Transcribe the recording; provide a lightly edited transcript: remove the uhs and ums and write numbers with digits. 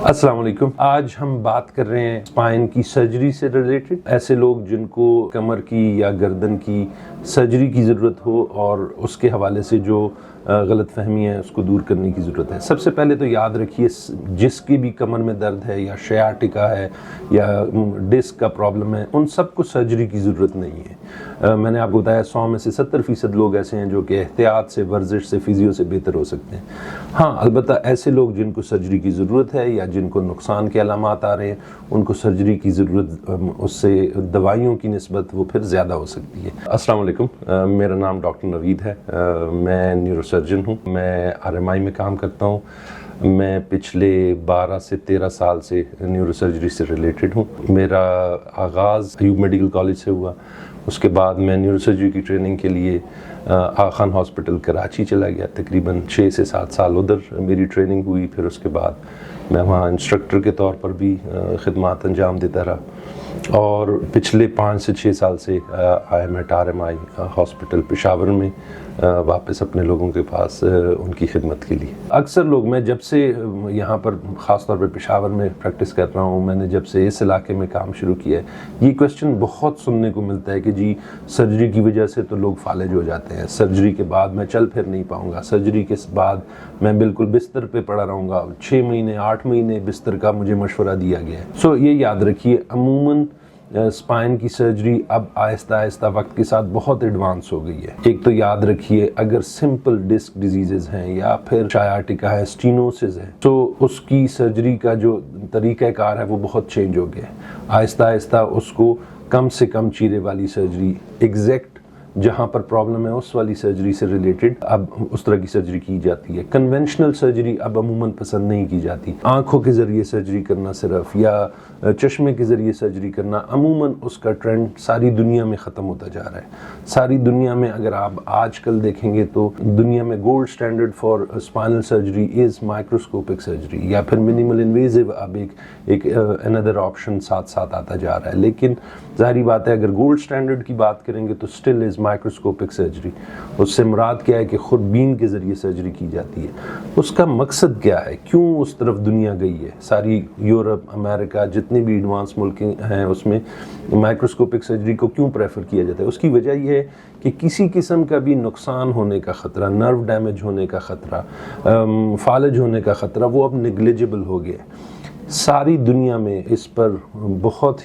السلام علیکم. آج ہم بات کر رہے ہیں اسپائن کی سرجری سے ریلیٹڈ. ایسے لوگ جن کو کمر کی یا گردن کی سرجری کی ضرورت ہو اور اس کے حوالے سے جو غلط فہمی ہے اس کو دور کرنے کی ضرورت ہے. سب سے پہلے تو یاد رکھیے جس کی بھی کمر میں درد ہے یا شیاٹکا ہے یا ڈسک کا پرابلم ہے ان سب کو سرجری کی ضرورت نہیں ہے. میں نے آپ کو بتایا 100 میں سے 70% لوگ ایسے ہیں جو کہ احتیاط سے، ورزش سے، فزیو سے بہتر ہو سکتے ہیں. ہاں البتہ ایسے لوگ جن کو سرجری کی ضرورت ہے یا جن کو نقصان کے علامات آ رہے ہیں ان کو سرجری کی ضرورت اس سے دوائیوں کی نسبت وہ پھر زیادہ ہو سکتی ہے. السلام علیکم. میرا نام ڈاکٹر نوید ہے. میں نیورو سرجن ہوں. میں RMI میں کام کرتا ہوں. میں پچھلے 12 سے 13 سال سے نیورو سرجری سے ریلیٹڈ ہوں. میرا آغاز ایوب میڈیکل کالج سے ہوا. اس کے بعد میں نیورو سرجری کی ٹریننگ کے لیے آغا خان ہاسپٹل کراچی چلا گیا. تقریباً 6 سے 7 سال ادھر میری ٹریننگ ہوئی. پھر اس کے بعد میں وہاں انسٹرکٹر کے طور پر بھی خدمات انجام دیتا رہا. اور پچھلے 5 سے 6 سال سے I am at RMI hospital Peshawar میں واپس اپنے لوگوں کے پاس ان کی خدمت کے لیے. اکثر لوگ، میں جب سے یہاں پر خاص طور پہ پشاور میں پریکٹس کر رہا ہوں، میں نے جب سے اس علاقے میں کام شروع کیا ہے، یہ کویسچن بہت سننے کو ملتا ہے کہ جی سرجری کی وجہ سے تو لوگ فالج ہو جاتے ہیں، سرجری کے بعد میں چل پھر نہیں پاؤں گا، سرجری کے بعد میں بالکل بستر پہ پڑا رہوں گا، 6 مہینے 8 مہینے بستر کا مجھے مشورہ دیا گیا ہے. یہ یاد رکھیے عموماً اسپائن کی سرجری اب آہستہ آہستہ وقت کے ساتھ بہت ایڈوانس ہو گئی ہے. ایک تو یاد رکھیے اگر سمپل ڈسک ڈیزیزز ہیں یا پھر شیاٹکا ہے، اسٹینوسز ہے، تو اس کی سرجری کا جو طریقہ کار ہے وہ بہت چینج ہو گیا ہے. آہستہ آہستہ اس کو کم سے کم چیرے والی سرجری، ایگزیکٹ جہاں پر پرابلم ہے اس والی سرجری سے ریلیٹڈ اب اس طرح کی سرجری کی جاتی ہے. کنونشنل سرجری اب عموماً پسند نہیں کی جاتی. آنکھوں کے ذریعے سرجری کرنا صرف یا چشمے کے ذریعے سرجری کرنا، عموماً اس کا ٹرینڈ ساری دنیا میں ختم ہوتا جا رہا ہے. ساری دنیا میں اگر آپ آج کل دیکھیں گے تو دنیا میں gold standard for spinal surgery is microscopic surgery یا پھر منیمل انویزیو. اب ایک اندر آپشن ساتھ ساتھ آتا جا رہا ہے. لیکن ظاہری بات ہے اگر گولڈ سٹینڈرڈ کی بات کریں گے تو اسٹل از مائکروسکوپک سرجری. اس سے مراد کیا ہے کہ خود بین کے ذریعے سرجری کی جاتی ہے. اس کا مقصد کیا ہے؟ کیوں اس طرف دنیا گئی ہے؟ ساری یورپ، امریکہ، جتنے بھی ایڈوانس ملک ہیں اس میں مائکروسکوپک سرجری کو کیوں پریفر کیا جاتا ہے؟ اس کی وجہ یہ ہے کہ کسی قسم کا بھی نقصان ہونے کا خطرہ، نرو ڈیمیج ہونے کا خطرہ، فالج ہونے کا خطرہ وہ اب نیگلیجبل ہو گیا ہے. ساری دنیا میں اس پر بہت